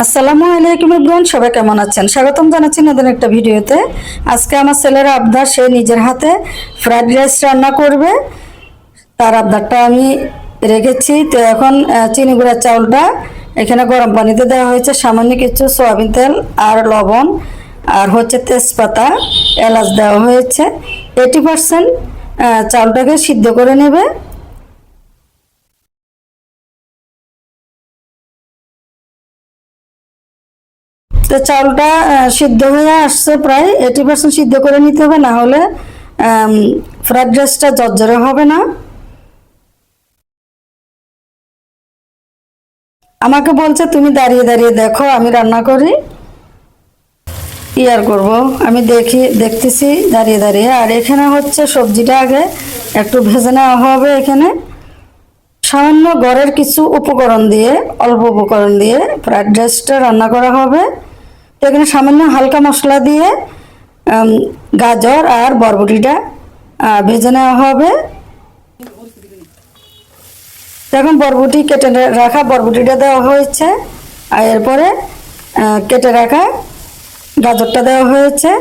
আসসালামু আলাইকুম এভরিওয়ান, সবাই কেমন আছেন? স্বাগতম জানাচ্ছি নতুন একটা ভিডিওতে। আজকে আমার ছেলের আবদার, সে নিজের হাতে ফ্রাইড রাইস রান্না করবে। তার আবদারটা আমি রেখেছি। তো এখন চিনি গুঁড়ার চাউলটা এখানে গরম পানিতে দেওয়া হয়েছে, সামান্য কিছু সয়াবিন তেল আর লবণ আর হচ্ছে তেজপাতা, এলাচ দেওয়া হয়েছে। 80% চাউলটাকে সিদ্ধ করে নেবে। তো চাউলটা সিদ্ধ হয়ে আসছে, প্রায় 80% সিদ্ধ করে নিতে হবে, না হলে ফ্রাইড রাইসটা ঝরঝরে হবে না। আমাকে বলছে তুমি দাঁড়িয়ে দাঁড়িয়ে দেখো আমি রান্না করি, কি আর করবো, আমি দেখতেছি দাঁড়িয়ে দাঁড়িয়ে। আর এখানে হচ্ছে সবজিটা আগে একটু ভেজে নেওয়া হবে। এখানে সামান্য ঘরের কিছু উপকরণ দিয়ে, অল্প উপকরণ দিয়ে ফ্রাইড রাইসটা রান্না করা হবে। তো এখানে সামান্য হালকা মশলা দিয়ে গাজর আর বরবটিটা ভেজে নেওয়া হবে। এখন বরবটি কেটে রাখা বরবটিটা দেওয়া হয়েছে, আর এরপরে কেটে রাখা গাজরটা দেওয়া হয়েছে।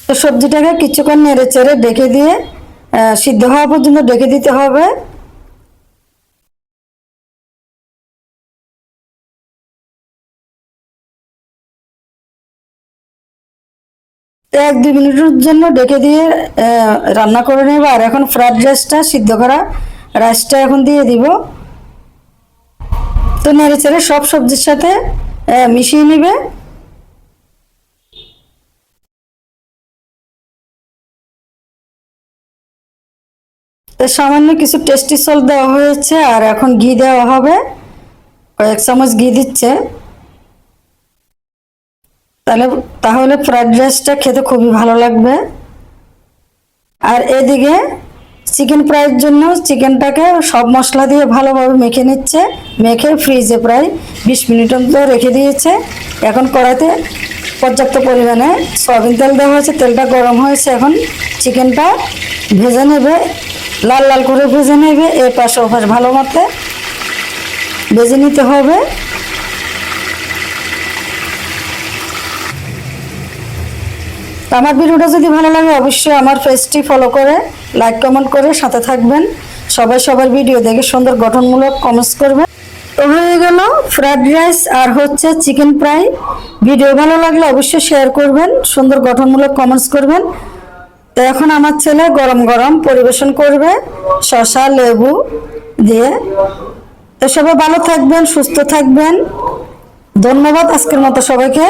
তো সবজিটাকে কিছুক্ষণ নেড়ে চেড়ে ডেকে দিয়ে সিদ্ধ হওয়া পর্যন্ত ডেকে দিতে হবে। তো 1-2 মিনিটের জন্য ডেকে দিয়ে রান্না করে নেব। আর এখন ফ্রাইড রাইসটা, সিদ্ধ করা রাইসটা এখন দিয়ে দিব। তো নেড়ে চেড়ে সব সবজির সাথে মিশিয়ে নেবে। তো সামান্য কিছু টেস্টি সল্ট দেওয়া হয়েছে, আর এখন ঘি দেওয়া হবে, কয়েক চামচ ঘি দিচ্ছে। তাহলে ফ্রাইড রাইসটা খেতে খুবই ভালো লাগবে। আর এদিকে চিকেন ফ্রাইয়ের জন্য চিকেনটাকে সব মশলা দিয়ে ভালোভাবে মেখে নিচ্ছে। মেখে ফ্রিজে প্রায় 20 মিনিট মতো রেখে দিয়েছে। এখন কড়াইতে পর্যাপ্ত পরিমাণে সয়াবিন তেল দেওয়া হয়েছে, তেলটা গরম হয়েছে। এখন চিকেনটা ভেজে নেবে, লাল লাল করে ভেজে নেবে। এ পাশ ও পাশ ভালো মতো ভেজে নিতে হবে। আমার ভিডিওটা যদি ভালো লাগে অবশ্যই আমার পেজটি ফলো করে লাইক কমেন্ট করে সাথে থাকবেন। সবাই সবার ভিডিও দেখে সুন্দর গঠনমূলক কমেন্টস করবেন। তো হয়ে গেল ফ্রাইড রাইস আর হচ্ছে চিকেন ফ্রাই। ভিডিও ভালো লাগলে অবশ্যই শেয়ার করবেন, সুন্দর গঠনমূলক কমেন্টস করবেন। তো এখন আমার ছেলে গরম গরম পরিবেশন করবে শসা লেবু দিয়ে। তো সবাই ভালো থাকবেন, সুস্থ থাকবেন। ধন্যবাদ আজকের মতো সবাইকে।